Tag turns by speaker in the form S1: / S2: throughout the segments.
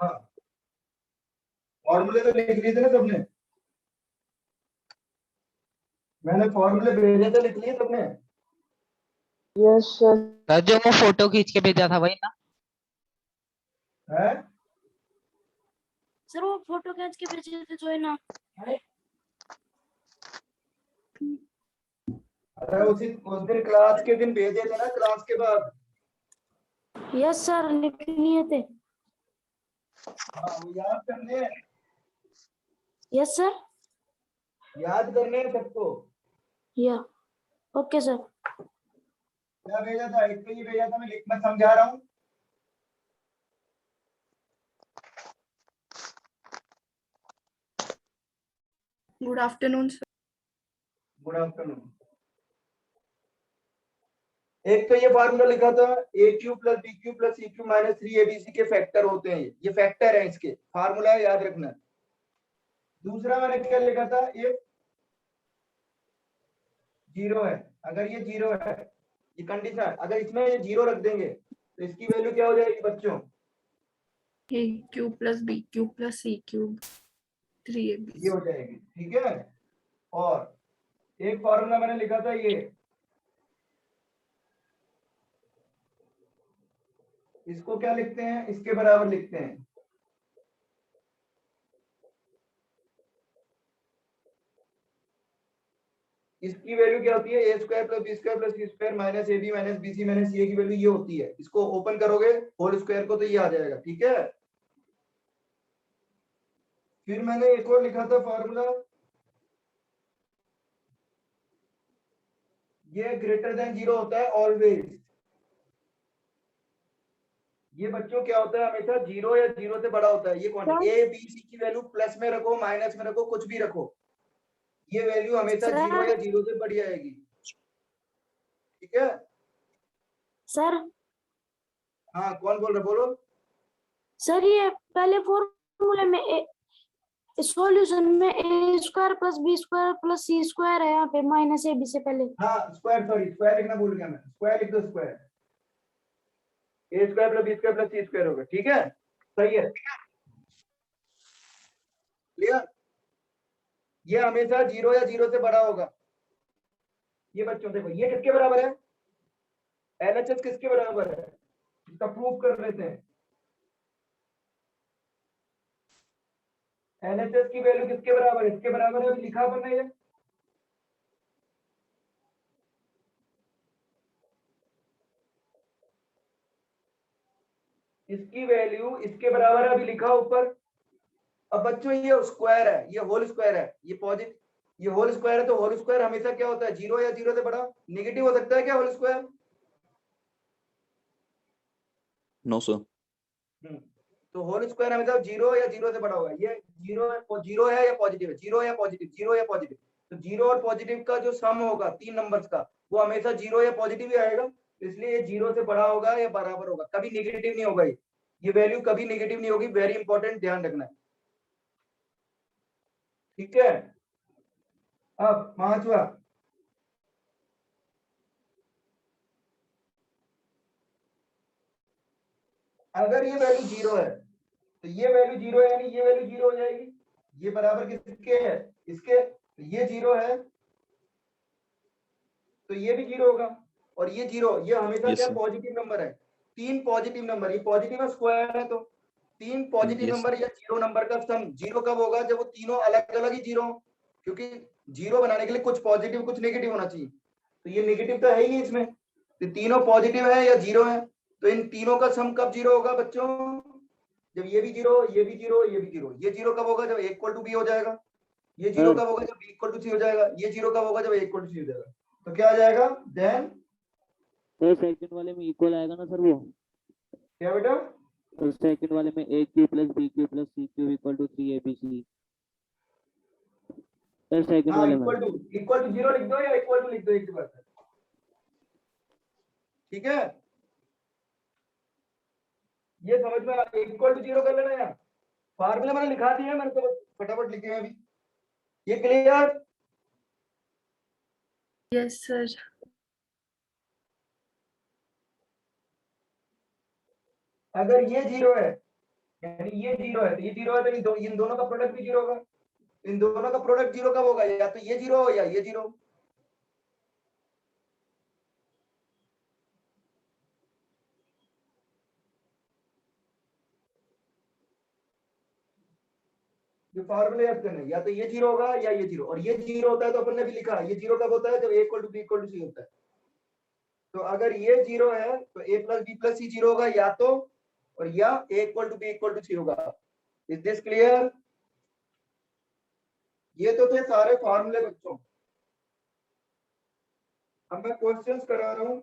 S1: हाँ, फॉर्मूले तो लिख लिए थे ना सबने, मैंने फॉर्मूले भेजे थे, लिख लिए सबने?
S2: Yes sir.
S3: सर जो वो फोटो खींच के भेजा था वही ना?
S1: है?
S4: सर वो फोटो खींच के भेजे थे जो है ना।
S1: अरे उस दिन क्लास के दिन भेजे थे ना, क्लास के बाद।
S4: यस सर, लिख लिए थे।
S1: हाँ, वो याद करने हैं,
S4: यस सर।
S1: याद करने हैं सबको।
S4: या ओके सर।
S1: क्या भेजा था? एक तो ये भेजा था, मैं समझा रहा हूँ।
S5: Good afternoon sir.
S1: Good afternoon. एक तो ये फार्मूला लिखा था, A cube plus B cube plus C cube minus 3abc के फैक्टर होते हैं, ये फैक्टर है, इसके फार्मूला है, याद रखना। दूसरा मैंने क्या लिखा था, ये जीरो है, अगर ये जीरो है, ये कंडीशन, अगर इसमें ये जीरो रख देंगे तो इसकी वैल्यू क्या हो जाएगी बच्चों?
S5: A cube plus B cube plus C cube 3ab।
S1: ये हो जाएगी, ठीक है। और एक फॉर्मूला मैंने लिखा था, ये इसको क्या लिखते हैं, इसके बराबर लिखते हैं। इसकी वैल्यू क्या होती है? A square plus B square plus C square minus A B minus B C minus C A की वैल्यू ये होती है। इसको ओपन करोगे होल स्क्वायर को तो ये आ जाएगा, ठीक है। फिर मैंने एक और लिखा था फॉर्मूला, ये ग्रेटर देन जीरो होता है ऑलवेज। ये बच्चों क्या होता है, हमेशा जीरो या जीरो से बड़ा होता है। ये क्वांटिटी ए बी सी की वैल्यू प्लस में रखो, माइनस में रखो, कुछ भी रखो, ये वैल्यू हमेशा जीरो या जीरो से बढ़ जाएगी, ठीक है।
S4: सर
S1: हाँ, कौन बोल रहा, बोलो।
S4: सर ये पहले फॉर्मूले में सॉल्यूशन में A square plus B square plus C square है, यहाँ पे माइनस ए बी से पहले।
S1: हाँ, स्क्वायर, सॉरी स्क्वायर लिखना भूल गया मैं, स्क्वायर लिख दो, square A square plus B square plus C square होगा, ठीक है, सही है, क्लियर। ये हमेशा जीरो या जीरो से बड़ा होगा। ये बच्चों देखो, ये किसके बराबर है? एलएचएस किसके बराबर है, इसका प्रूफ कर लेते हैं। एलएचएस की वैल्यू किसके बराबर है? इसके बराबर है, अभी लिखा अपन ने ये। इसकी वैल्यू इसके बराबर है, अभी लिखा ऊपर। अब बच्चों ये स्क्वायर है, ये होल स्क्वायर है, ये पॉजिटिव, ये होल स्क्वायर है, तो होल स्क्वायर हमेशा क्या होता है, जीरो या जीरो से बड़ा। नेगेटिव हो सकता है क्या होल स्क्वायर?
S6: No sir.
S1: तो होल स्क्वायर हमेशा जीरो या जीरो से बड़ा होगा। ये जीरो है, जीरो है या पॉजिटिव है, जीरो या पॉजिटिव, जीरो या पॉजिटिव, तो जीरो और पॉजिटिव का जो सम होगा तीन नंबर्स का, वो हमेशा जीरो या पॉजिटिव ही आएगा। इसलिए ये जीरो से बड़ा होगा या बराबर होगा, कभी नेगेटिव नहीं होगा। ये वैल्यू कभी नेगेटिव नहीं होगी, वेरी इंपॉर्टेंट, ध्यान रखना है, ठीक है। अब पांचवा, अगर ये वैल्यू जीरो है तो ये वैल्यू जीरो है, यानी ये वैल्यू जीरो हो जाएगी। ये बराबर किसके है? इसके। ये जीरो है तो ये भी जीरो होगा, और ये जीरो, ये हमेशा
S6: Yes,
S1: क्या
S6: sir.
S1: पॉजिटिव नंबर है। तीन पॉजिटिव नंबर, ये पॉजिटिव है, स्क्वायर है, तो तीन पॉजिटिव
S6: Yes,
S1: नंबर या जीरो नंबर का सम जीरो कब होगा? जब वो तीनों अलग अलग ही जीरो हो, क्योंकि जीरो बनाने के लिए कुछ पॉजिटिव कुछ नेगेटिव होना चाहिए, तो ये नेगेटिव तो है ही नहीं इसमें, तो तीनों पॉजिटिव है या जीरो है, तो इन तीनों का सम कब जीरो होगा बच्चों? जब ये भी जीरो, ये भी जीरो, ये भी जीरो। ये जीरो कब होगा? जब ए इक्वल टू बी हो जाएगा। ये जीरो कब होगा? जब बी इक्वल टू सी हो जाएगा। ये जीरो कब होगा? जब ए इक्वल टू सी हो जाएगा। तो क्या आ जाएगा देन?
S7: सर सेकंड वाले में इक्वल आएगा ना सर वो?
S1: क्या बेटा?
S7: तो सेकंड वाले में A cube plus B cube plus C cube equal to 3abc। Sir second
S1: हाँ,
S7: वाले में
S1: इक्वल टू जीरो लिख दो या इक्वल टू लिख दो, एक ही बात है, ठीक है। ये समझ में आ गया, इक्वल टू जीरो कर लेना यार। फार्मूला मैंने लिखा दिया है, मैंने तो फटाफट लिखे हैं अभी। ये क्लियर?
S5: Yes sir.
S1: अगर ये जीरो है यानी ये जीरो है, तो ये जीरो है, तो इन दोनों का प्रोडक्ट भी जीरो होगा। इन दोनों का प्रोडक्ट जीरो कब होगा? या तो ये जीरो हो या ये जीरो। ये फार्मूले याद करने, या तो ये जीरो होगा या ये जीरो, और ये जीरो होता है तो अपन ने भी लिखा, ये जीरो कब होता है? जब a equal to B equal to C होता है। तो अगर ये जीरो है तो a plus B plus C zero होगा या तो, और या a equal to B equal to C होगा। Is this clear? ये तो थे सारे फार्मूले बच्चों। अब मैं क्वेश्चंस करा रहा हूं।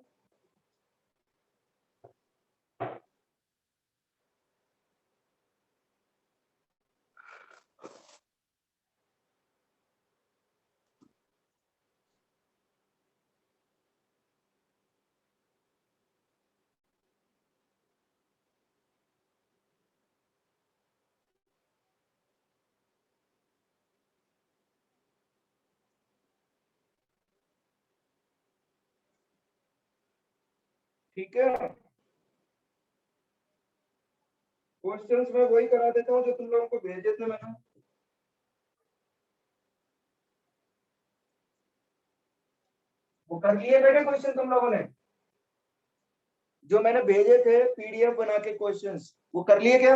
S1: ठीक है, क्वेश्चंस मैं वही करा देता हूँ जो तुम लोगों को भेजे थे मैंने। वो कर लिए बेटे क्वेश्चन तुम लोगों ने? जो मैंने भेजे थे पीडीएफ बना के क्वेश्चंस, वो कर लिए क्या?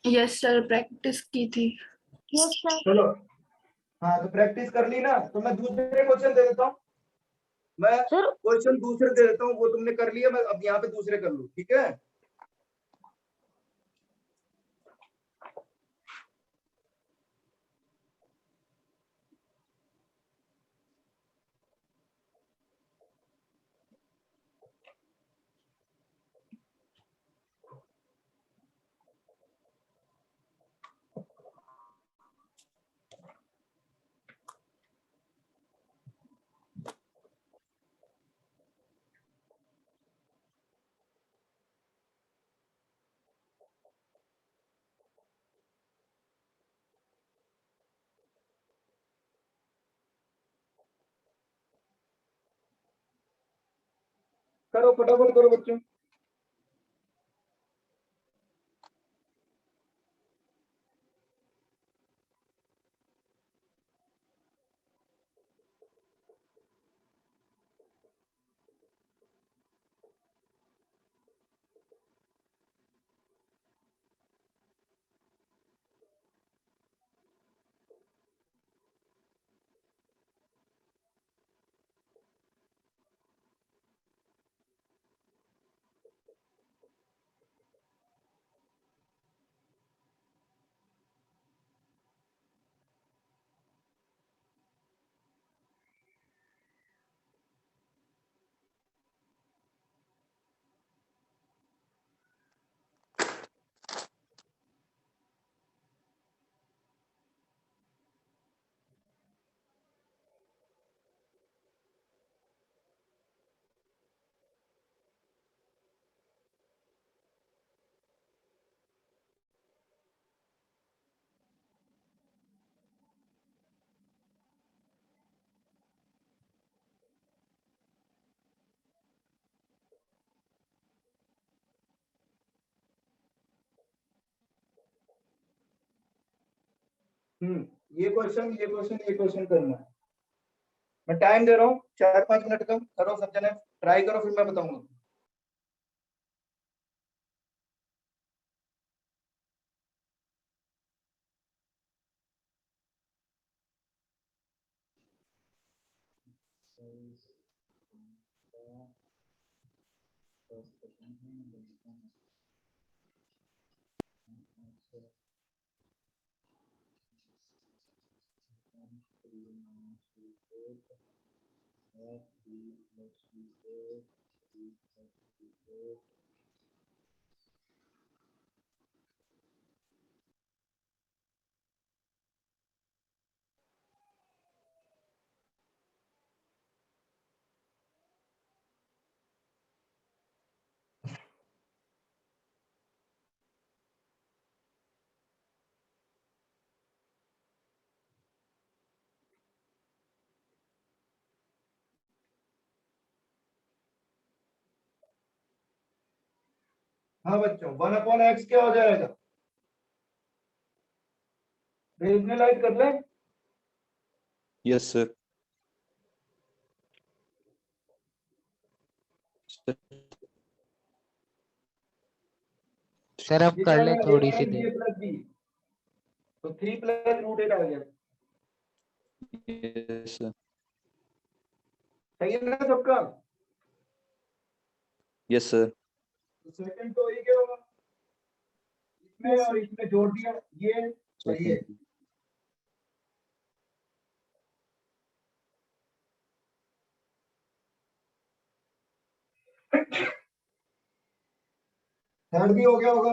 S5: यस सर, प्रैक्टिस की थी।
S4: Yes sir.
S1: चलो, हाँ तो प्रैक्टिस कर ली ना, तो मैं दूसरे क्वेश्चन दे देता हूँ। मैं
S4: सर
S1: क्वेश्चन दूसरे दे देता हूँ, वो तुमने कर लिया, मैं अब यहाँ पे दूसरे कर लूँ, ठीक है? करो फटाफट करो बच्चों। ये क्वेश्चन ये क्वेश्चन ये क्वेश्चन करना है। मैं टाइम दे रहा हूँ 4-5 मिनट का, करो सब जने, ट्राई करो, फिर मैं बताऊंगा। हाँ बच्चों 1/x क्या हो जाएगा? भेजने लाइक कर ले।
S6: Yes, sir.
S3: सर अब
S1: ये
S3: कर
S1: क्या
S3: ले
S1: बना
S3: थोड़ी
S1: दिया
S3: सी
S1: मैंने?
S3: देर।
S1: a प्लस बी, तो 3 प्लस रूट 8 आ गया।
S6: Yes, sir.
S1: सही है ना सबका?
S6: Yes, sir.
S1: तो सेकंड तो ये क्या होगा? इसमें और इसमें जोड़ दिया ये और ये।
S6: Second.
S1: थर्ड भी हो गया होगा।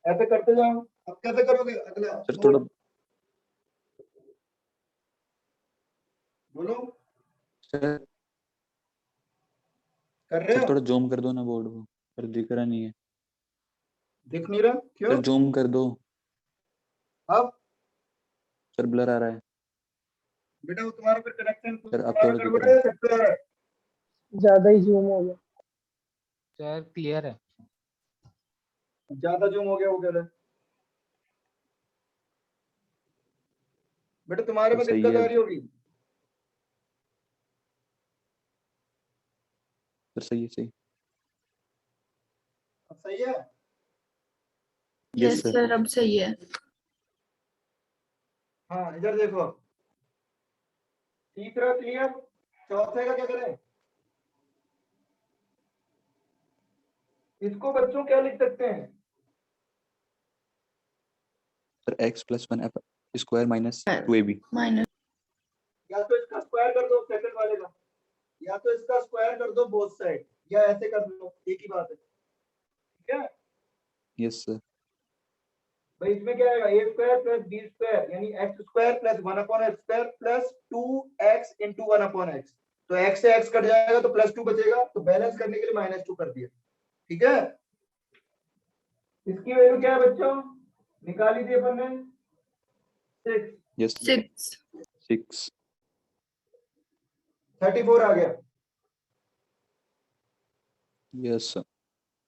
S1: ऐसे करते जाओ। अब कैसे करोगे अगला?
S6: Sir, थोड़ा
S1: बोलो,
S6: सर
S1: कर रहे
S6: सर
S1: हो?
S6: थोड़ा जूम कर दो ना बोर्ड को, पर दिख रहा नहीं है।
S1: दिख नहीं रहा क्यों?
S6: सर जूम कर दो,
S1: अब
S6: सर ब्लर आ रहा है।
S1: बेटा वो तुम्हारा फिर कनेक्शन
S6: सर अब
S1: तुम्हारा
S6: थोड़ा दिख
S1: गड़बड़
S6: रहा
S1: है,
S6: है।
S1: सबसे है।
S2: ज्यादा ही जूम हो गया।
S3: सर क्लियर है।
S1: ज्यादा जूम हो गया वो कह रहा है। बेटा तुम्हारे में
S6: सर सही
S1: दिक्कत
S6: है
S1: आ
S6: अब।
S1: रही होगी।
S6: सर सही है, सही।
S1: अब सही है।
S6: Yes
S5: yes
S6: sir.
S5: सर अब सही है।
S1: हाँ इधर देखो, तीसरा क्लियर। चौथे का क्या करें? इसको बच्चों क्या लिख सकते हैं?
S6: Sir x plus 1 square minus 2ab।
S5: Minus
S1: या तो इसका स्क्वायर कर दो सेकंड वाले का, या तो इसका स्क्वायर कर दो बोथ साइड, या ऐसे कर लो, एक ही बात है। ठीक है
S6: यस सर।
S1: भाई, इसमें क्या आएगा? ए स्क्वायर प्लस बी स्क्वायर यानी x square plus 1/x square plus 2x into 1/x। तो x से x कट जाएगा तो प्लस 2 बचेगा, तो बैलेंस करने के लिए -2 कर दिया। ठीक है, इसकी वैल्यू क्या है बच्चों? निकाली थी अपन ने 6।
S6: यस
S5: 6
S6: 6।
S1: 34 आ गया।
S6: Yes sir.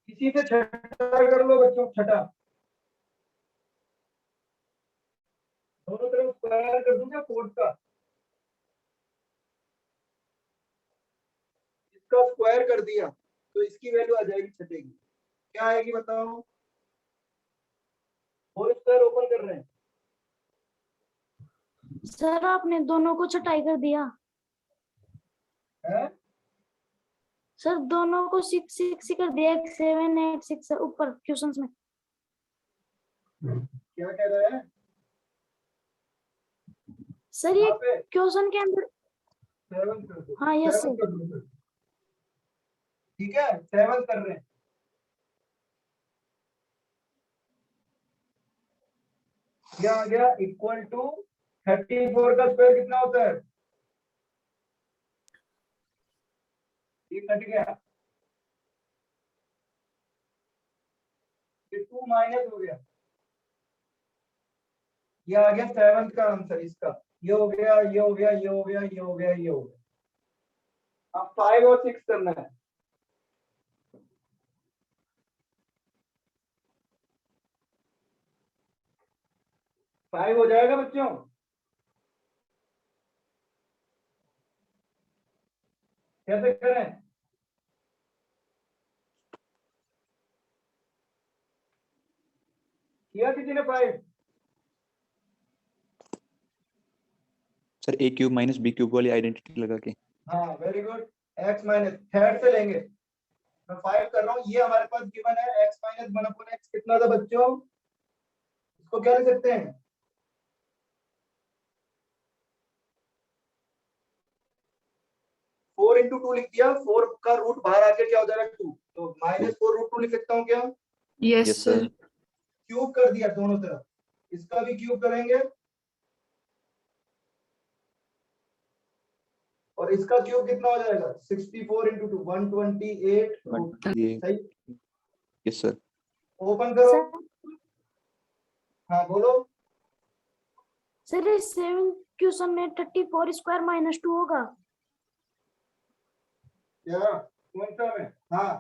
S1: इसी से छठा कर लो बच्चों, छठा। दोनों तरफ स्क्वायर कर दूंगा 4 का। इसका स्क्वायर कर दिया तो इसकी वैल्यू आ जाएगी छठे की। क्या आएगी बताओ? होल स्क्वायर ओपन कर रहे हैं।
S4: सर आपने दोनों को छटाई कर दिया।
S1: हैं?
S4: सर दोनों को 6 6 कर दिया, 7 8 6 ऊपर क्वेश्चंस में।
S1: क्या कह रहे हैं?
S4: सर ये
S1: यहाँ पे
S4: क्वेश्चन के अंदर
S1: 7 कर दो।
S4: हाँ यस
S1: 7
S4: सर।
S1: कर दो सर। ठीक है 7 कर रहे हैं। क्या आ गया? इक्वल टू 34 का स्क्वायर कितना होता है? ये कट गया, ये 2 माइनस हो गया। ये आ गया 7 का आंसर इसका। ये हो गया, ये हो गया, ये हो गया, ये हो गया, ये हो गया। अब 5 और 6 करना है। फाइव हो जाएगा बच्चों? कैसे करें? किया किसी ने 5?
S6: Sir a cube minus b cube वाली आइडेंटिटी लगा के।
S1: हाँ very good. x minus third से लेंगे। मैं 5 कर रहा हूँ, ये हमारे पास गिवन है x माइनस 1/x कितना था बच्चों? इसको क्या लिख सकते हैं? फोर इंटू 2 लिख दिया। 4 का रूट बाहर आके क्या हो जाएगा? 2। तो -4√2 लिख सकता हूँ क्या?
S5: Yes
S6: yes
S5: sir
S6: sir.
S1: Cube कर दिया दोनों तरफ। इसका भी क्यूब करेंगे और इसका क्यूब कितना हो जाएगा? 64 इंटू 2 128
S6: ये
S1: सही।
S6: Yes sir.
S1: ओपन करो।
S4: सर
S1: हाँ बोलो।
S4: सर ये 7 क्वेश्चन में 34 स्क्वायर माइनस 2 होगा।
S1: क्या कौन सा में? हाँ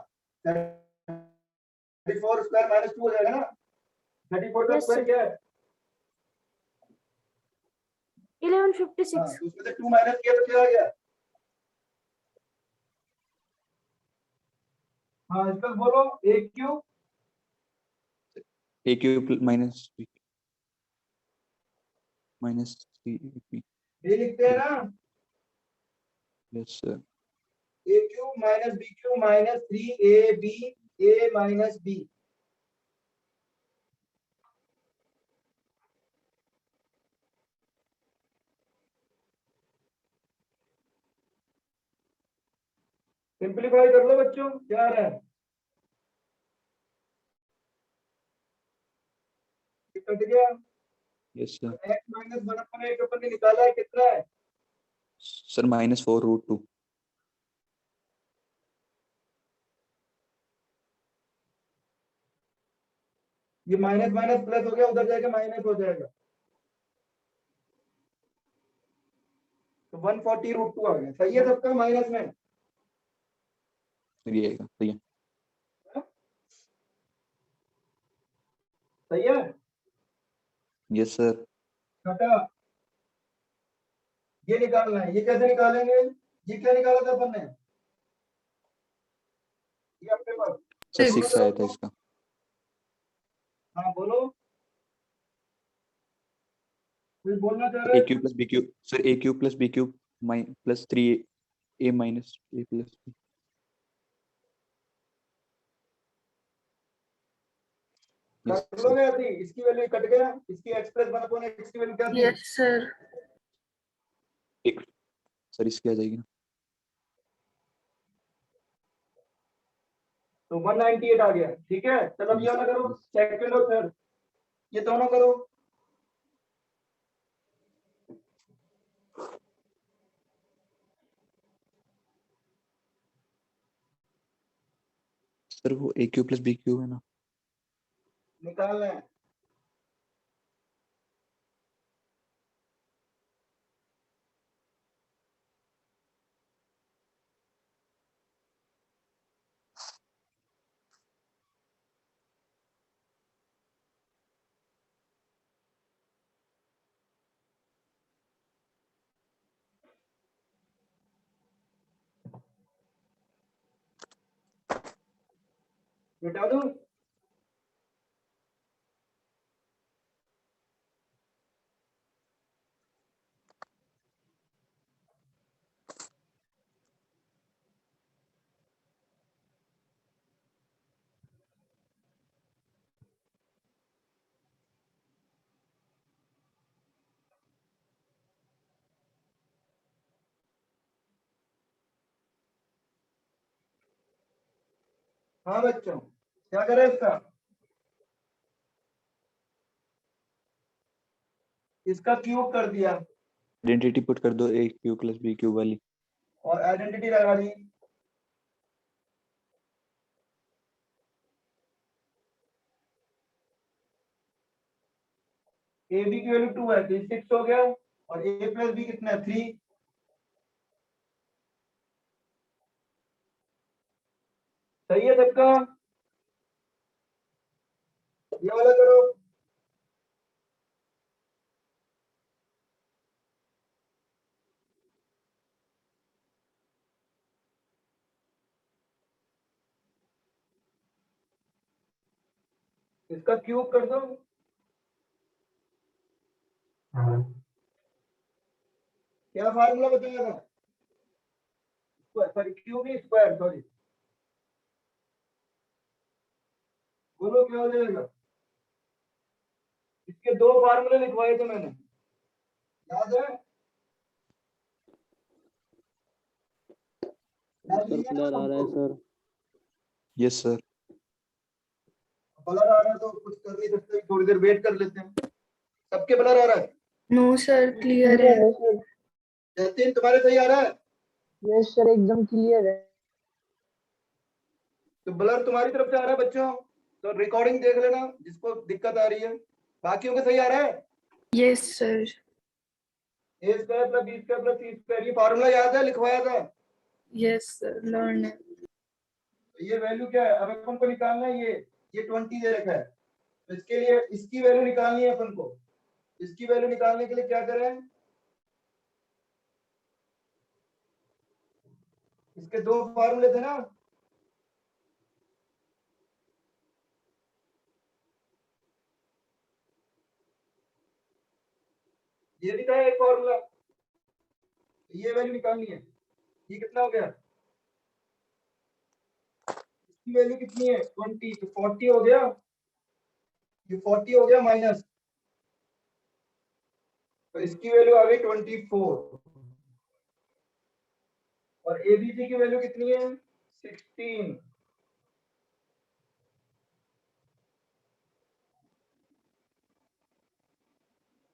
S1: 34 स्क्वायर माइनस 2 हो जाएगा ना। 34 का
S4: Yes,
S1: स्क्वायर
S4: sir.
S1: क्या है?
S4: 1156।
S1: हाँ, तो उसमें से 2 माइनस किया तो क्या आ गया? हाँ इसका बोलो a cube
S6: A cube minus minus 3ab।
S1: ये लिखते हैं ना,
S6: yes sir.
S1: a cube minus b cube minus 3ab a minus b। Simplify कर लो बच्चों, क्या आ रहा है? ये कट गया।
S6: Yes sir.
S1: x माइनस 1 अपन एक अपन ने निकाला है कितना है?
S6: सर -4√2।
S1: ये माइनस माइनस प्लस हो गया, उधर जाएगा माइनस हो जाएगा, तो 140√2 आ गया। सही है सबका माइनस में?
S6: सही आएगा, सही है।
S1: सही है।
S6: Yes sir.
S1: घटा ये निकालना है। ये कैसे निकालेंगे? ये क्या निकाला था अपन ने? ये अपने पास।
S6: Sir
S5: Six.
S6: 6 आया था इसका।
S1: हाँ बोलो, कोई बोलना चाह रहा
S6: ए
S1: है?
S6: Cube plus B cube sir, A cube plus B cube plus 3a minus a plus b। Yes
S1: कर
S6: सर।
S1: लोगे अभी? इसकी वैल्यू कट गया, इसकी एक्सप्रेस 1/x की वैल्यू क्या थी?
S5: Yes, sir.
S6: एक सर इसकी आ जाएगी ना।
S1: तो 198 आ गया। ठीक है, चलो अब ये वाला करो, सेकंड और थर्ड, ये दोनों करो।
S6: सर वो ए क्यूब प्लस बी क्यूब है ना।
S1: निकालना है। मिटा दूं? हाँ बच्चों, क्या करें इसका? इसका क्यूब कर दिया
S6: आइडेंटिटी पुट कर दो ए क्यूब प्लस बी क्यूब वाली।
S1: और आइडेंटिटी लगा दी। ए बी की वैल्यू 2 है तो 6 हो गया, और ए प्लस बी कितना है? 3। सही है सबका? ये वाला करो। इसका क्यूब कर दो। क्या फार्मूला बताया था? सॉरी क्यूब ही स्क्वायर, सॉरी। बोलो क्या हो जाएगा? इसके 2 फार्मूले लिखवाए थे मैंने, याद है? याद
S7: सर
S1: नहीं है ना
S7: क्लियर आ रहा है
S1: तुमको?
S7: सर।
S6: Yes sir.
S1: ब्लर आ रहा है तो कुछ कर नहीं सकते, थोड़ी देर वेट कर लेते हैं। सबके ब्लर आ रहा है?
S5: No, sir. Clear
S2: क्लियर
S5: है.
S2: है सर।
S1: जतिन तुम्हारे सही आ रहा है?
S2: यस सर, एकदम क्लियर है।
S1: तो ब्लर तुम्हारी तरफ से आ रहा है बच्चों, तो रिकॉर्डिंग देख लेना जिसको दिक्कत आ रही है। बाकियों के सही आ रहा है?
S5: Yes, sir.
S1: A square plus B square plus C square, ये फार्मूला याद है, लिखवाया था?
S5: Yes, sir. Learn it.
S1: ये वैल्यू क्या है? अब अपन को निकालना है ये 20 दे रखा है, तो इसके लिए इसकी वैल्यू निकालनी है अपन को। इसकी वैल्यू निकालने के लिए क्या करें? इसके दो फार्मूले थे ना, ये भी था एक फॉर्मूला, ये वैल्यू निकालनी है। ये कितना हो गया? इसकी वैल्यू कितनी है? 20, तो 40 हो गया, ये 40 हो गया माइनस, तो इसकी वैल्यू आ गई 24, और एबीसी की वैल्यू कितनी है? 16।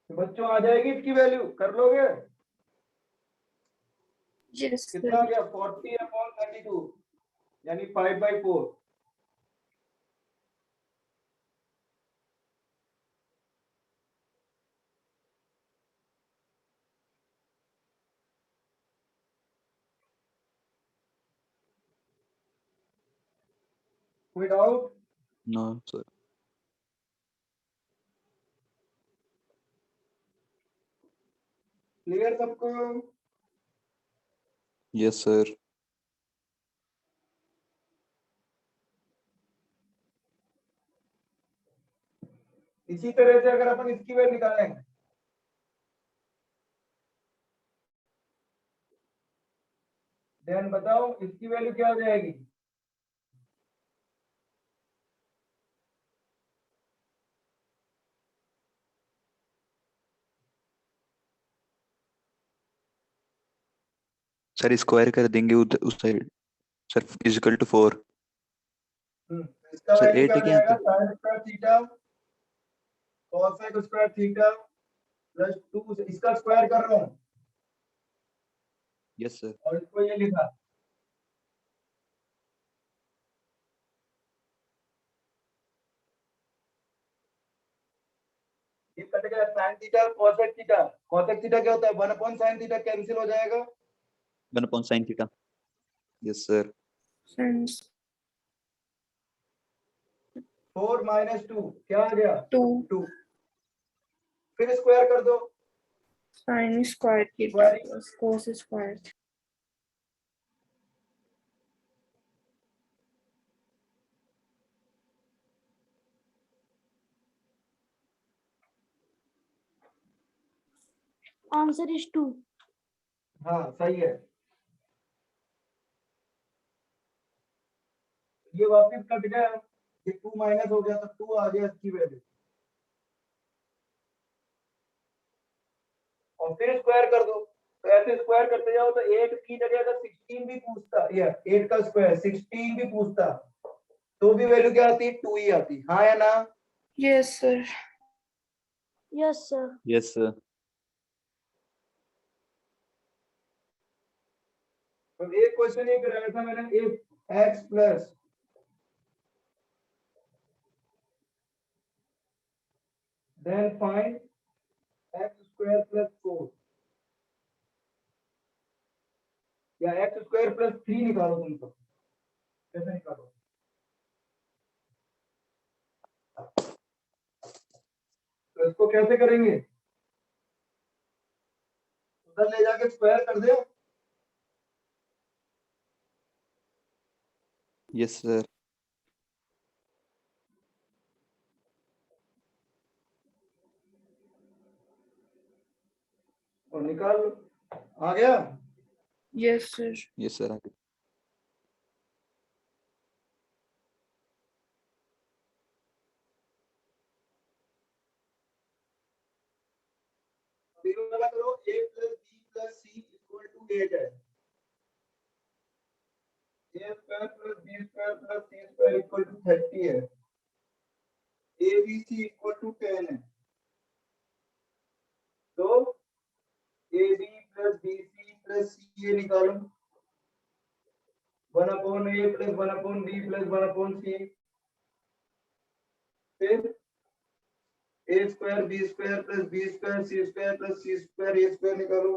S1: तो बच्चों आ जाएगी इसकी वैल्यू, कर लोगे?
S5: Yes,
S1: कितना आ
S5: sir.
S1: गया? 40/32, यानी 5/4। कोई डाउट?
S6: No, sir.
S1: क्लियर सबको?
S6: Yes, sir.
S1: इसी तरह से अगर अपन इसकी वैल्यू निकालें, देन बताओ इसकी वैल्यू क्या हो जाएगी?
S6: सर स्क्वायर कर देंगे उस साइड, सर इजिकल टू 4।
S1: इसका
S6: सर
S1: वैल्यू
S6: 8
S1: क्या
S6: है
S1: हो
S6: क्या यहाँ
S1: जाएगा?
S6: पे?
S1: sin square theta cos square theta plus 2, इसका स्क्वायर कर रहा हूँ
S6: यस सर।
S1: और इसको ये लिखा। ये कट गया, sin theta cosec theta. cosec theta क्या होता है? 1/sin थीटा, कैंसिल हो जाएगा।
S6: 1/sin theta. Yes sir.
S5: Since
S1: 4 - 2 क्या आ गया?
S5: 2
S1: 2। फिर स्क्वायर कर दो।
S5: sin square theta
S1: Squaring.
S5: plus cos square theta.
S4: Answer is 2.
S1: हाँ सही है। ये वापस कट गया, ये 2 माइनस हो गया, तो 2 आ गया इसकी वैल्यू, और फिर स्क्वायर कर दो। तो ऐसे स्क्वायर करते जाओ तो 8 की जगह अगर 16 भी पूछता, या 8 का स्क्वायर 16 भी पूछता, तो भी वैल्यू क्या आती? 2 ही आती। हाँ या ना?
S5: Yes, sir.
S4: Yes, sir.
S6: Yes sir.
S1: तो एक क्वेश्चन ये कराया था मैंने, एक x plus then find x square plus 4, या x स्क्वायर प्लस 3 निकालो तुम तो। कैसे निकालो? तो इसको कैसे करेंगे? उधर ले जाके स्क्वायर कर दे।
S6: Yes sir.
S1: और निकाल लो। आ गया?
S5: Yes, sir.
S6: यस सर आगे।
S1: तीनों वाला करो, a plus b plus c equal to 8 है। a square plus b square plus c square equal to 30 है। abc इक्वल टू 10 है। तो ab plus bc plus ca निकालो। 1/a plus 1/b plus 1/c। फिर A square B square plus B square C square plus C square A square निकालो,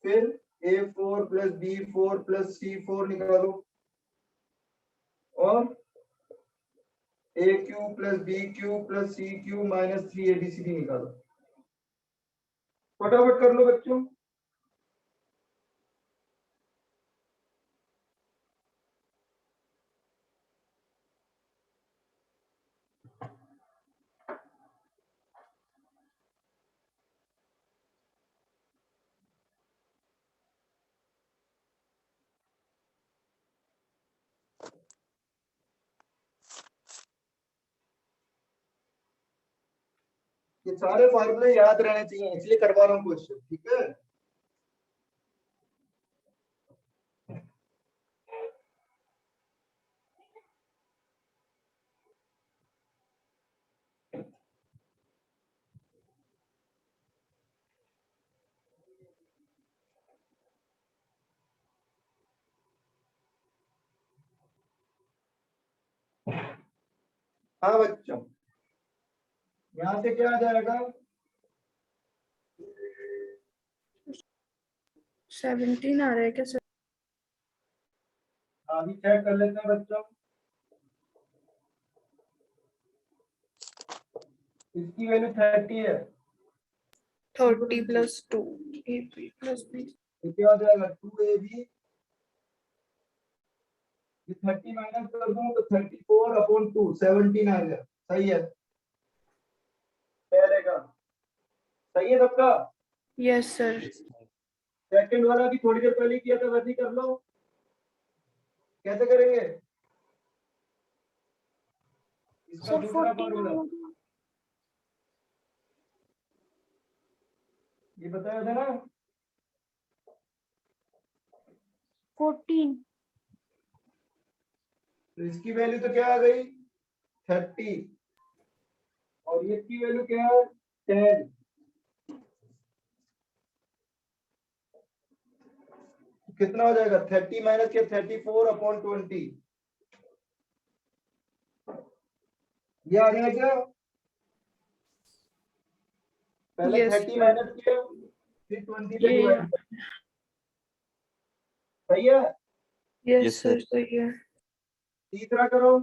S1: फिर A4 plus B4 plus C4 निकालो, और AQ plus BQ plus CQ minus 3ABCD निकालो। फटाफट कर लो बच्चों। ये सारे फार्मूले याद रहने चाहिए, इसलिए करवा रहा हूँ क्वेश्चन, ठीक है। हाँ बच्चों, यहाँ से क्या आ जाएगा?
S5: 17 आ रहा है क्या सर?
S1: अभी चेक कर लेते हैं बच्चों। इसकी वैल्यू 30 है,
S5: 30 प्लस 2 AB प्लस B।
S1: तो क्या हो जाएगा? 2AB, ये 30 माइनस कर दूं तो 34/2 17 आ गया। सही है पहले का, सही है सबका।
S5: Yes sir.
S1: सेकंड वाला भी थोड़ी देर पहले किया था, वैसे ही कर लो। कैसे करेंगे इसका
S4: सर
S1: दूसरा
S4: 14
S1: फॉर्मूला?
S4: आएगा।
S1: ये बताया था ना,
S4: 14।
S1: तो इसकी वैल्यू तो क्या आ गई? 30, और ये की वैल्यू क्या है? 10। कितना हो जाएगा? 30 माइनस के 34/20। ये आ गया क्या? पहले
S5: Yes,
S1: 30
S5: sir.
S1: माइनस किया, फिर 20 से
S5: ये
S1: डिवाइड। सही है।
S5: Yes
S6: Yes,
S5: sir
S6: sir.
S5: सही है।
S1: तीसरा करो।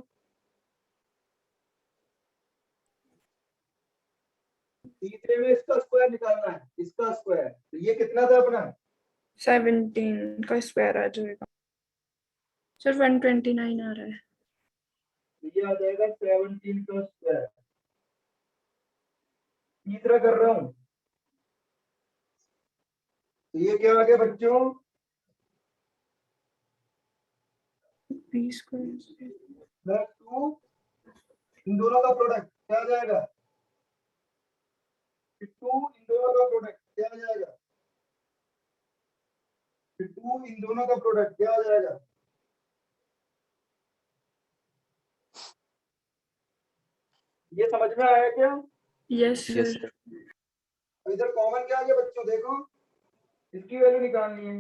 S1: तीसरे में इसका स्क्वायर निकालना है, इसका स्क्वायर। तो ये कितना था अपना?
S5: 17 का स्क्वायर आ जाएगा सर। 129 आ रहा है।
S1: तो ये आ जाएगा 17 का स्क्वायर। तीसरा कर रहा हूं, तो ये क्या आ गया बच्चों?
S5: B स्क्वायर
S1: प्लस 2, इन दोनों का प्रोडक्ट क्या आ जाएगा? 2 इन दोनों का प्रोडक्ट क्या आ जाएगा? 2 इन दोनों का प्रोडक्ट क्या आ जाएगा? ये समझ में आया क्या?
S5: Yes
S6: Yes,
S5: sir.
S6: sir.
S1: तो इधर कॉमन क्या आ गया बच्चों? देखो, इसकी वैल्यू निकालनी है।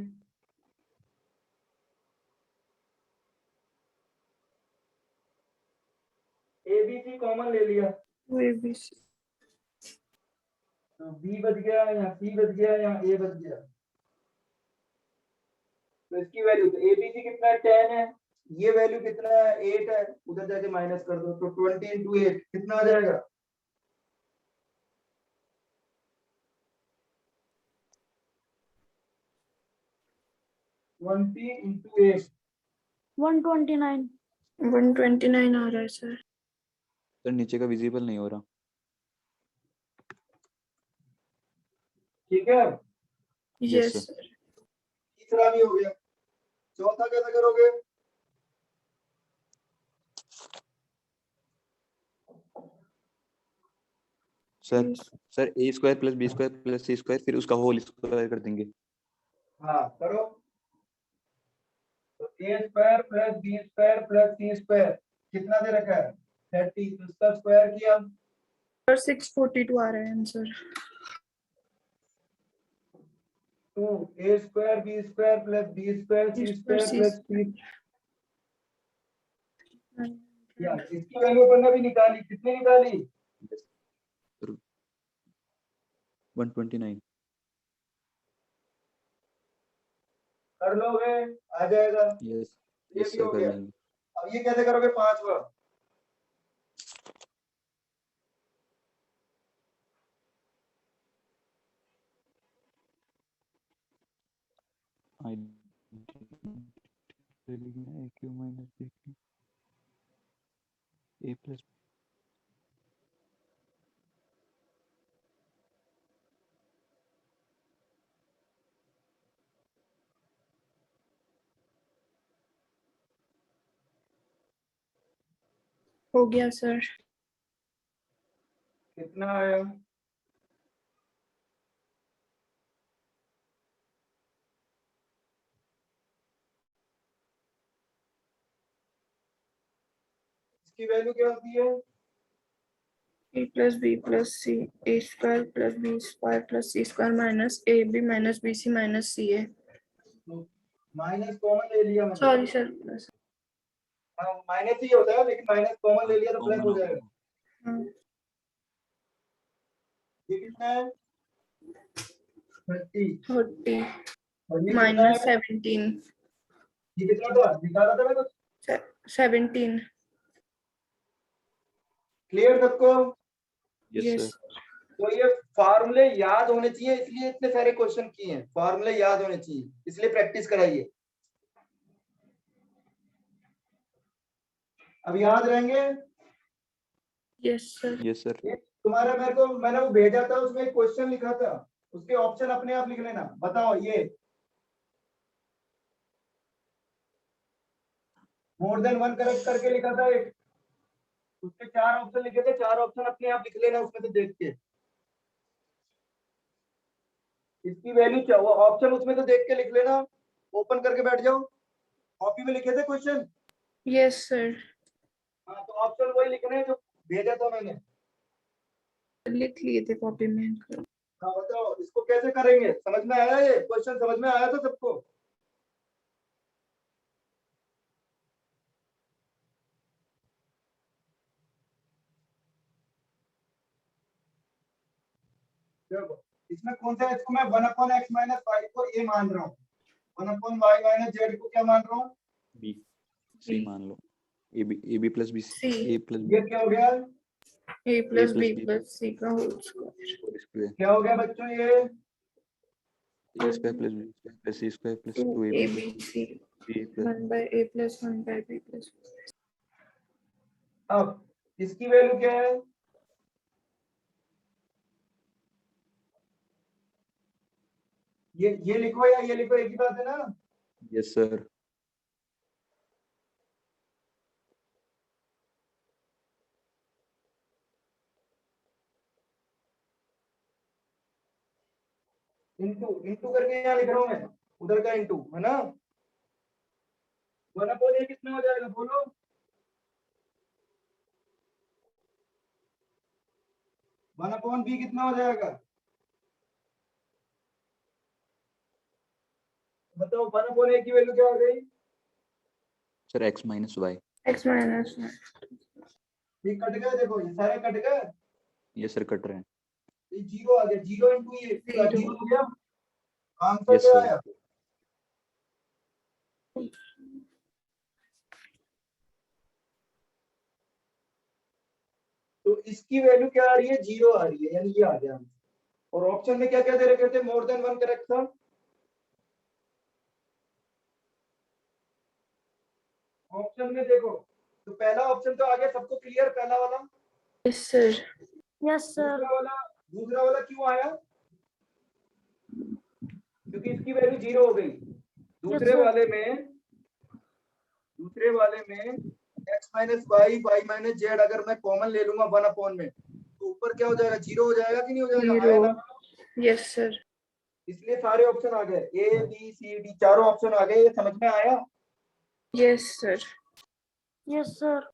S1: ABC कॉमन ले लिया,
S5: वो ABC।
S1: तो B बच गया, यहाँ C बच गया, यहाँ A बच गया। तो इसकी वैल्यू, तो ABC कितना है? 10 है। ये वैल्यू कितना है? 8 है। उधर जाके माइनस कर दो, तो 20 into 8 कितना आ जाएगा? 20 into 8।
S4: 129।
S5: 129 आ रहा है सर।
S6: सर नीचे का विजिबल नहीं हो रहा।
S1: ठीक है,
S6: Yes,
S5: यस
S6: sir.
S5: सर।
S1: तीसरा भी हो गया। चौथा कैसे करोगे?
S6: Sir sir A square plus B square plus C square, फिर उसका होल स्क्वायर कर देंगे।
S1: हाँ करो। तो A square plus B square plus C square कितना दे रखा है? 30। तो इसका स्क्वायर किया,
S5: सर 642 आ रहा है answer.
S1: 2 A square B square plus B square C square plus C। या इसकी वैल्यू अपन ने भी निकाली, कितनी निकाली?
S6: 129.
S1: कर लोगे, आ जाएगा।
S6: Yes.
S1: ये
S6: Yes
S1: भी
S6: sir,
S1: हो
S6: कर
S1: गया।
S6: लेंगे.
S1: अब ये कैसे करोगे 5वां?
S6: I AQ minus BQ. A plus
S5: हो गया सर।
S1: कितना आया? इसकी वैल्यू क्या होती है?
S5: A plus B plus C A square plus B square plus C square minus A B minus B C minus C A.
S1: Minus common ले लिया मैंने।
S5: Sorry sir plus.
S1: हाँ, माइनस ही होता है, लेकिन माइनस कॉमन ले लिया तो प्लस
S6: कॉमन
S1: हो
S6: हो
S1: जाएगा।
S6: गया.
S5: हाँ,
S1: ये कितना है? 30।
S5: 40
S1: और ये कितना
S5: माइनस
S1: है?
S5: 17
S1: ये कितना था? निकाला था मैं कुछ?
S5: 17।
S1: क्लियर सबको?
S6: Yes
S5: yes
S6: sir.
S1: तो ये फार्मूले याद होने चाहिए, इसलिए इतने सारे क्वेश्चन किए हैं। फार्मूले याद होने चाहिए, इसलिए प्रैक्टिस कराइए। अब याद रहेंगे?
S5: Yes sir.
S6: Yes sir.
S1: ये तुम्हारा मेरे को मैंने वो भेजा था, उसमें एक क्वेश्चन लिखा था, उसके ऑप्शन अपने आप लिख लेना। बताओ, ये मोर देन वन करेक्ट करके लिखा था एक, उसके 4 ऑप्शन लिखे थे, 4 ऑप्शन अपने आप लिख लेना उसमें से देख के। इसकी वैल्यू ऑप्शन उसमें से देख के लिख लेना, ओपन करके बैठ जाओ। कॉपी में लिखे थे क्वेश्चन?
S5: Yes sir.
S1: हाँ, तो ऑप्शन वही लिखने हैं जो भेजा था मैंने।
S5: लिख लिए थे कॉपी में।
S1: हाँ, बताओ इसको कैसे करेंगे? समझ में आया? ये क्वेश्चन समझ में आया था सबको? देखो, इसमें कौन सा, इसको मैं 1/x माइनस 5 को a मान रहा हूँ, 1/y माइनस z को क्या मान रहा हूँ?
S6: B. C मान लो. AB plus B.
S5: C.
S6: A plus
S1: ये क्या हो गया?
S5: A plus
S6: plus
S5: B
S6: B
S5: plus C का होल स्क्वायर।
S6: whole square.
S1: क्या हो गया बच्चों ये?
S6: A square plus B square plus C square plus
S5: 2
S6: 2AB
S5: A
S6: plus
S5: B C
S6: B plus
S5: 1 by A plus 1 by B plus.
S1: अब इसकी value क्या है? ये लिखो या ये लिखो, एक ही बात है ना?
S6: Yes sir.
S1: इंटू इंटू करके यहाँ लिख रहा हूँ मैं, उधर का इंटू है ना। 1/a कितना हो जाएगा बोलो? 1/b कितना हो जाएगा? बताओ, 1/a की वैल्यू क्या हो गई?
S6: Sir x minus y.
S5: X minus
S1: ये कट गए, देखो ये सारे कट गए,
S6: Yes sir, कट रहे हैं.
S1: ये जीरो आ गया, जीरो इंटू ये
S5: Zero.
S1: जीरो हो गया। आंसर
S6: Yes
S1: क्या
S6: sir.
S1: आया? तो इसकी वैल्यू क्या आ रही है? जीरो आ रही है, यानी ये आ गया। और ऑप्शन में क्या क्या दे रखे थे? मोर देन वन करेक्ट था। ऑप्शन में देखो, तो पहला ऑप्शन तो आ गया सबको क्लियर, पहला वाला।
S5: Yes sir.
S4: Yes sir.
S1: दूसरा वाला क्यों आया? क्योंकि इसकी वैल्यू जीरो हो गई। दूसरे
S4: sir.
S1: वाले में x minus Y Y minus Z अगर मैं कॉमन ले लूंगा 1/, में तो ऊपर क्या हो जाएगा? जीरो हो जाएगा कि नहीं हो जाएगा? आया
S5: जीरो।
S1: ना?
S5: Yes sir.
S1: इसलिए सारे ऑप्शन आ गए, ए बी सी डी चारों ऑप्शन आ गए। ये समझ में आया?
S5: Yes sir.
S4: Yes sir.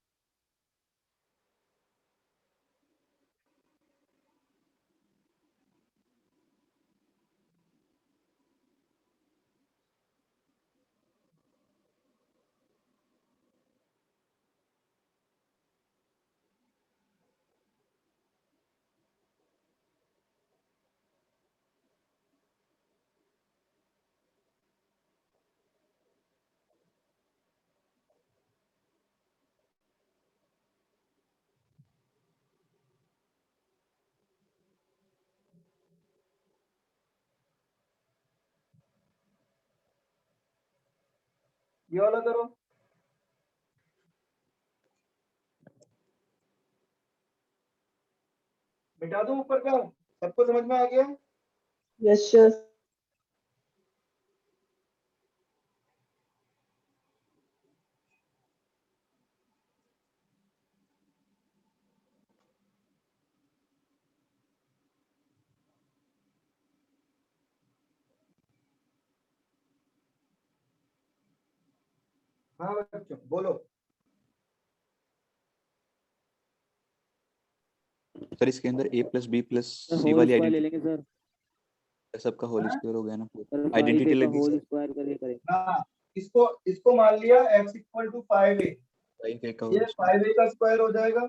S1: ये वाला करो। मिटा दूं ऊपर का? सबको समझ में आ गया?
S2: Yes sir.
S1: हाँ बच्चों बोलो।
S6: सर इसके अंदर a plus B plus
S7: sir
S6: C
S7: whole
S6: वाली
S7: स्क्वायर ले
S6: आइडेंटिटी
S7: लेंगे सर।
S6: सबका होल
S1: हाँ?
S6: स्क्वायर हो गया ना,
S7: सर 5a
S6: आइडेंटिटी
S7: का
S6: लग गई
S7: होल
S6: सर।
S7: स्क्वायर करके करेंगे।
S1: हाँ, इसको इसको मान लिया x equal to 5a,
S6: 5a का
S1: ये
S6: होल स्क्वायर।
S1: 5a का स्क्वायर हो जाएगा।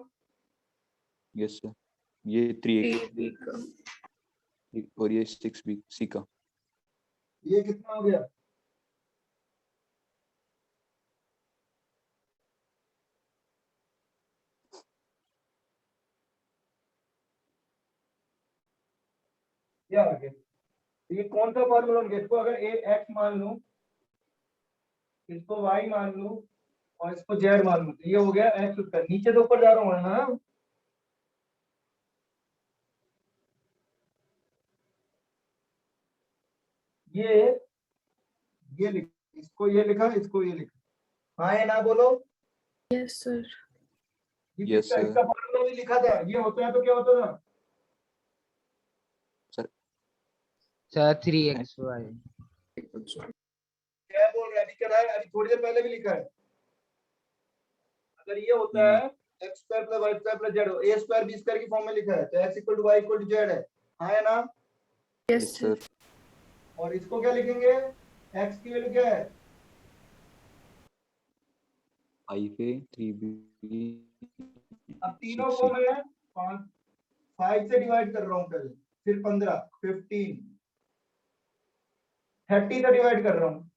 S6: यस सर, ये 3a
S5: ए बी का
S6: और ये 6b सी का।
S1: ये कितना हो गया? ये आ गया। तो ये कौन सा फॉर्मूला होगा? इसको अगर ए एक्स मान लूं, इसको y मान लूं और इसको z मान लूं, तो ये हो गया एक्स स्क्वायर। नीचे तो ऊपर जा रहा हूँ ना। ये लिख, इसको ये लिखा, इसको ये लिखा। हाँ या ना बोलो।
S5: Yes sir.
S1: ये
S6: Yes,
S1: इसका
S6: sir.
S1: इसका फॉर्मूला भी लिखा था। ये होता है तो क्या होता था?
S3: Sir 3xy।
S1: क्या बोल रहा है? अभी क्या है? अभी थोड़ी देर पहले भी लिखा है। अगर ये होता है X square plus Y square plus Z, A square B square की फॉर्म में लिखा है, तो X equal to Y equal to Z है। हाँ या ना?
S5: Yes
S6: yes
S5: sir.
S6: सर।
S1: और इसको क्या लिखेंगे? एक्स की वैल्यू क्या है?
S6: 5a 3b
S1: अब तीनों
S6: 6c।
S1: को मैं 5 से डिवाइड कर रहा हूँ पहले, फिर 15, 15, 30 से डिवाइड कर रहा हूँ।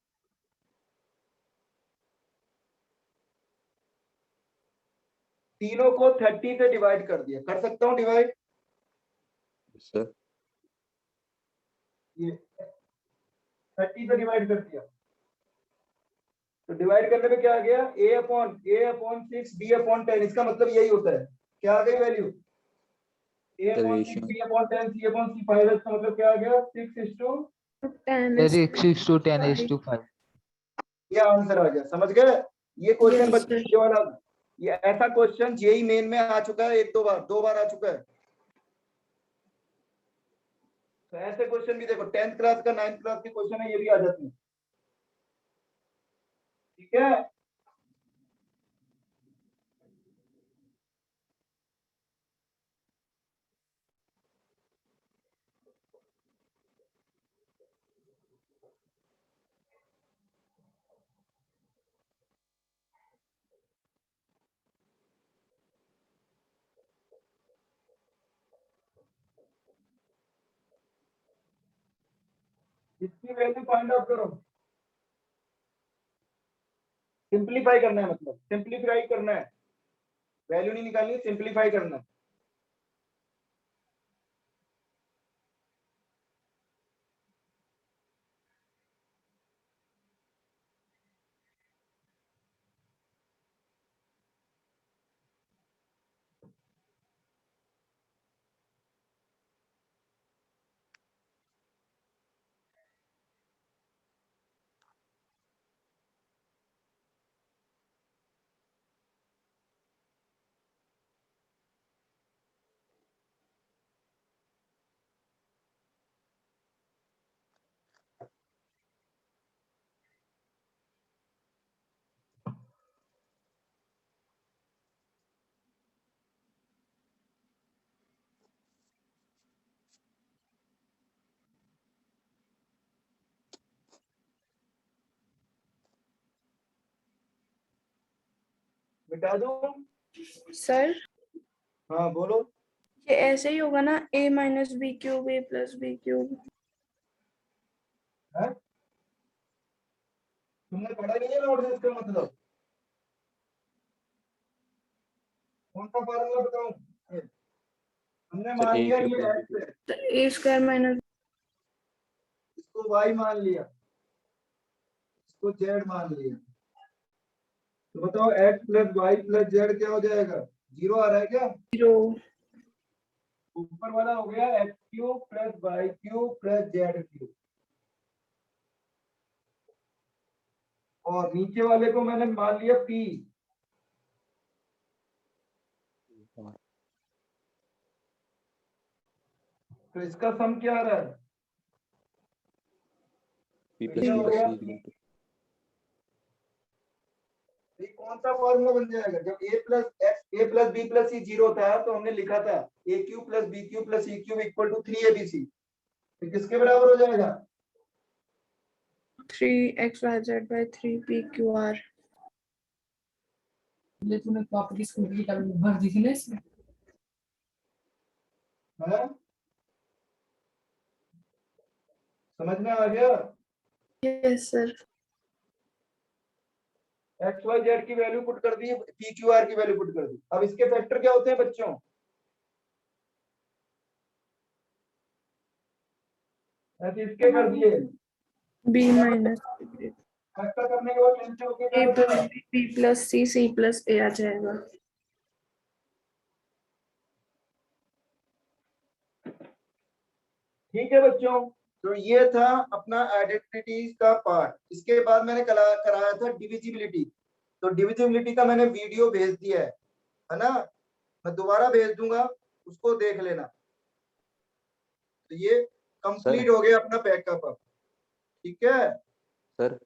S1: तीनों को 30 से डिवाइड कर दिया। कर सकता हूँ डिवाइड?
S6: Yes sir.
S1: ये 30 से डिवाइड कर दिया, तो डिवाइड करने पे क्या आ गया? a/6 b/10। इसका मतलब यही होता है। क्या आ गई वैल्यू? a/6 b/10 c/c5। इसका मतलब क्या आ गया? 6:10।
S3: सर 6:10:5।
S1: ये आंसर आ गया। समझ गए? ये क्वेश्चन
S5: Yes,
S1: बच्चे,
S5: sir.
S1: ये वाला, ये ऐसा क्वेश्चन जेई मेन में आ चुका है, एक दो बार आ चुका है। तो ऐसे क्वेश्चन भी देखो, 10th क्लास का 9th क्लास के क्वेश्चन है, ये भी आ जाते हैं। ठीक है? इसकी वैल्यू फाइंड आउट करो। सिंप्लीफाई करना है, मतलब सिंप्लीफाई करना है, वैल्यू नहीं निकालनी, सिंप्लीफाई करना है। मिटा दूं?
S5: सर
S1: हाँ बोलो।
S5: ये ऐसे ही होगा ना, a minus B cube a plus B cube.
S1: है? तुमने पढ़ा नहीं है नोट? इसका मतलब कौन सा फार्मूला बताऊं? हमने
S6: सर
S1: मान
S6: a
S1: लिया
S6: क्यूब
S1: ये
S6: प्लस
S1: एक्स है,
S5: तो a स्क्वायर माइनस
S1: इसको वाई मान लिया, इसको जेड मान लिया। तो बताओ x plus Y plus Z क्या हो जाएगा? 0 आ रहा है क्या?
S5: 0
S1: ऊपर वाला हो गया x cube plus Y cube plus Z cube, और नीचे वाले को मैंने मान लिया p। तो इसका सम क्या आ रहा है?
S6: p
S1: तो
S6: plus
S1: ये
S6: q
S1: हो
S6: plus
S1: गया
S6: c
S1: p।
S6: equal to
S1: ये कौन सा फॉर्मूला बन जाएगा? जब a plus b plus c 0 था तो हमने लिखा था a cube plus b cube plus c cube equal to 3abc। तो किसके बराबर हो जाएगा?
S5: 3xyz by 3pqr।
S8: ये तूने कॉपी की स्कूल की किताब भर दी थी ना इसमें?
S1: है? समझ में आ गया?
S5: Yes sir.
S1: X Y Z की वैल्यू पुट कर दी, पी क्यू आर की वैल्यू पुट कर दी। अब इसके फैक्टर क्या होते हैं बच्चों? ऐसे इसके कर दिए,
S5: b माइनस
S1: फैक्टर करने के बाद कैंसिल होके क्या
S5: a
S1: बचेगा?
S5: Plus b plus c plus a आ जाएगा।
S1: ठीक है बच्चों, तो ये था अपना आइडेंटिटीज का पार्ट। इसके बाद मैंने कराया था डिविजिबिलिटी। तो डिविजिबिलिटी का मैंने वीडियो भेज दिया है ना? मैं दोबारा भेज दूंगा, उसको देख लेना। तो ये कंप्लीट हो गया अपना बैकअप। अब ठीक है
S6: सर।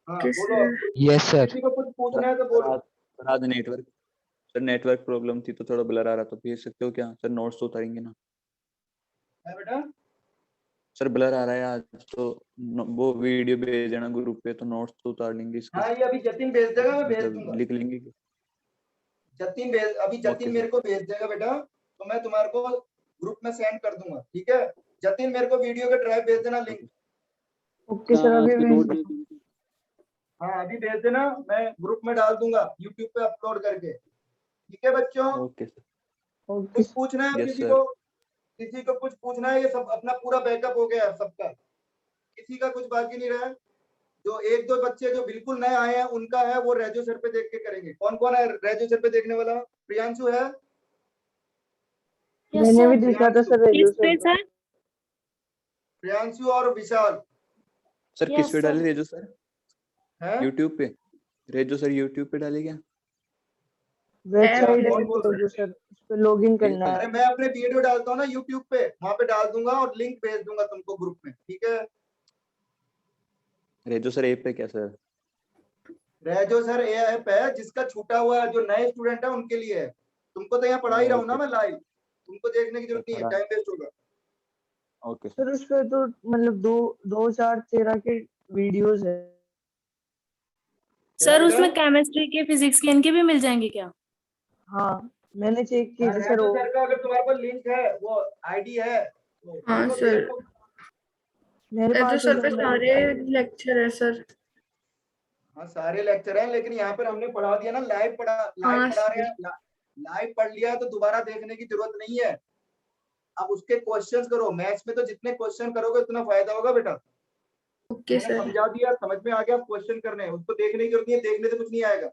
S1: हाँ
S5: किस
S1: बोलो। अब
S3: Yes, sir.
S1: किसी को कुछ पूछना है तो बोलो।
S6: आज नेटवर्क प्रॉब्लम थी तो थोड़ा ब्लर आ रहा, तो भेज सकते हो क्या सर? नोट्स तो उतारेंगे ना
S1: है बेटा?
S6: सर? ब्लर आ रहा है आज तो वो वीडियो भेज देना ग्रुप पे, तो नोट्स तो उतार लेंगे इसके,
S1: हाँ ये अभी जतिन भेज देगा, मैं भेज
S6: मतलब
S1: दूंगा।
S6: लिख लेंगे।
S1: जतिन भेज, अभी जतिन
S6: ओके
S1: मेरे
S6: सर।
S1: को भेज देगा बेटा, तो मैं तुम्हारे को ग्रुप में सेंड कर दूंगा। ठीक है, जतिन मेरे को वीडियो का ड्राइव भेज देना, लिंक।
S2: ओके सर,
S7: आज
S2: अभी
S7: के
S2: भेज
S7: नोट
S2: दो।
S7: भेज दीजिए।
S1: हाँ अभी भेज देना, मैं ग्रुप में डाल दूंगा यूट्यूब पे अपलोड करके। ठीक है बच्चों,
S6: ओके सर।
S2: ओके
S1: कुछ पूछना है
S6: यस
S1: किसी
S6: सर।
S1: को? किसी को कुछ पूछना है? ये सब अपना पूरा बैकअप हो गया है सबका, किसी का कुछ बाकी नहीं रहा है। जो एक दो बच्चे जो बिल्कुल नए आए हैं उनका है, वो रेजो सर पे देख के करेंगे। कौन कौन है रेजो सर पे देखने वाला? प्रियांशु है?
S4: यस
S2: मैंने भी
S4: सर।
S2: देखा था सर रेडियो सर पे।
S1: प्रियांशु और विशाल
S6: सर
S4: Yes,
S6: किस पे
S4: sir.
S6: डाले रेजो सर?
S1: है?
S6: यूट्यूब पे? रेजो सर यूट्यूब पे डाले क्या?
S2: वेबसाइट है
S1: कौन बोल रहा है?
S2: रेडियो सर, उस पे लॉगिन करना है।
S1: अरे मैं अपने वीडियो डालता हूँ ना यूट्यूब पे, वहां पे डाल दूंगा और लिंक भेज दूंगा तुमको ग्रुप में। ठीक है,
S6: रेजो सर ऐप पे क्या सर?
S1: रेजो सर ये ऐप है जिसका छूटा हुआ है, जो नए स्टूडेंट है उनके लिए है। तुमको तो यहाँ पढ़ा ही रहा हूँ ना मैं लाइव, तुमको देखने की जरूरत नहीं है,
S6: पढ़ा।
S1: टाइम वेस्ट होगा।
S6: Okay sir.
S2: सर उस पे तो मतलब 2013 के वीडियोस है।
S1: क्या
S9: सर
S1: बेटा?
S9: उसमें केमिस्ट्री के, फिजिक्स के, इनके भी मिल जाएंगे क्या?
S2: हाँ मैंने चेक किए थे सर
S1: रेजो
S2: वो।
S1: सर का अगर तुम्हारे पास लिंक है, वो आईडी है तो
S5: हाँ
S1: उसको
S5: सर,
S1: देखो।
S2: मेरे
S5: रेजो
S2: पास
S5: सर पे
S2: सर
S5: सारे लेक्चर है सर।
S1: हाँ सारे लेक्चर हैं, लेकिन यहाँ पर हमने पढ़ा दिया ना, लाइव
S5: हाँ
S1: पढ़ा रहे
S5: सर।
S1: हैं। लाइव पढ़ लिया है तो दोबारा देखने की जरूरत नहीं है। अब उसके क्वेश्चंस करो, मैथ्स में तो जितने क्वेश्चन करोगे उतना फायदा होगा बेटा।
S5: ओके
S1: मैंने
S5: सर।
S1: समझा दिया, समझ में आ गया, क्वेश्चन करने हैं, उसको देखने की जरूरत नहीं है, देखने से कुछ नहीं आएगा।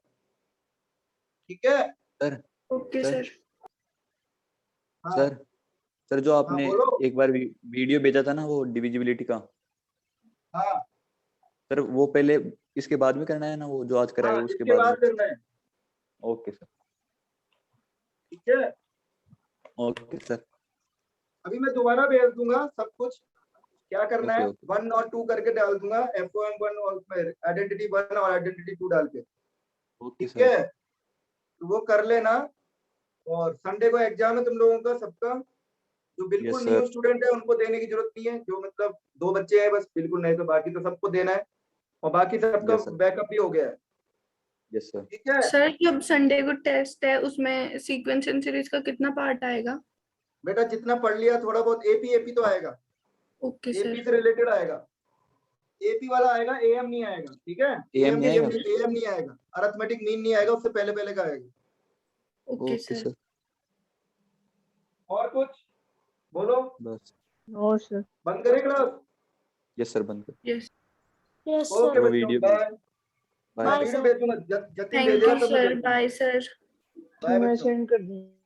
S1: ठीक है
S6: सर।
S5: Okay
S6: sir.
S5: सर।
S1: हाँ
S6: सर। सर जो
S1: हाँ
S6: आपने
S1: बोलो।
S6: एक बार वीडियो भेजा था ना वो डिविजिबिलिटी का,
S1: हाँ
S6: सर वो पहले इसके बाद में करना है ना, वो जो आज कराएगा
S1: हाँ
S6: उसके
S1: इसके
S6: बाद
S1: बाद
S6: में?
S1: करना है।
S6: Okay sir.
S1: ठीक है,
S6: ओके सर।
S1: अभी मैं दोबारा भेज दूंगा सब कुछ, क्या करना है
S6: ओके
S1: 1 और 2 करके डाल दूंगा, FOM1 और आइडेंटिटी 1 और आइडेंटिटी 2 डाल के।
S6: ओके
S1: ठीक
S6: सर।
S1: है, तो वो कर लेना। और संडे को एग्जाम है तुम लोगों का सबका। जो बिल्कुल
S6: यस
S1: न्यू
S6: सर।
S1: स्टूडेंट है उनको देने की जरूरत नहीं है, जो मतलब 2 बच्चे हैं बस बिल्कुल नए, तो बाकी तो सबको देना है, और बाकी सबका
S6: यस सर।
S1: बैकअप भी हो गया है।
S6: Yes sir.
S1: ठीक है
S5: सर जब संडे को टेस्ट है उसमें सीक्वेंस एंड सीरीज का कितना पार्ट आएगा?
S1: बेटा, जितना पढ़ लिया थोड़ा बहुत, एपी तो आएगा,
S5: ओके
S1: एपी
S5: सर।
S1: से रिलेटेड आएगा, एपी वाला आएगा, एएम नहीं आएगा। ठीक है,
S6: AM नहीं आएगा?
S1: एएम नहीं आएगा, अरिथमेटिक मीन नहीं आएगा, उससे पहले पहले का आएगा।
S5: Okay
S6: okay
S5: sir.
S6: सर।
S1: और कुछ बोलो,
S6: बस।
S2: No sir.
S1: बंद करें क्लास?
S6: यस सर, बंद कर।
S5: यस।
S4: Yes
S1: okay
S4: sir.
S6: वो
S1: बच्चों,
S6: वीडियो
S1: बाय।
S6: बाय
S1: मैं
S4: Bye,
S1: वीडियो
S4: sir.
S1: भेजूंगा, जतिन
S5: थैंक
S1: भेजेगा
S5: यू
S1: तब मैं
S5: सर,
S1: भेजूंगा।
S5: Bye sir.
S1: बाय
S2: मैं
S1: बच्चों।
S2: सेंड कर दूंगा।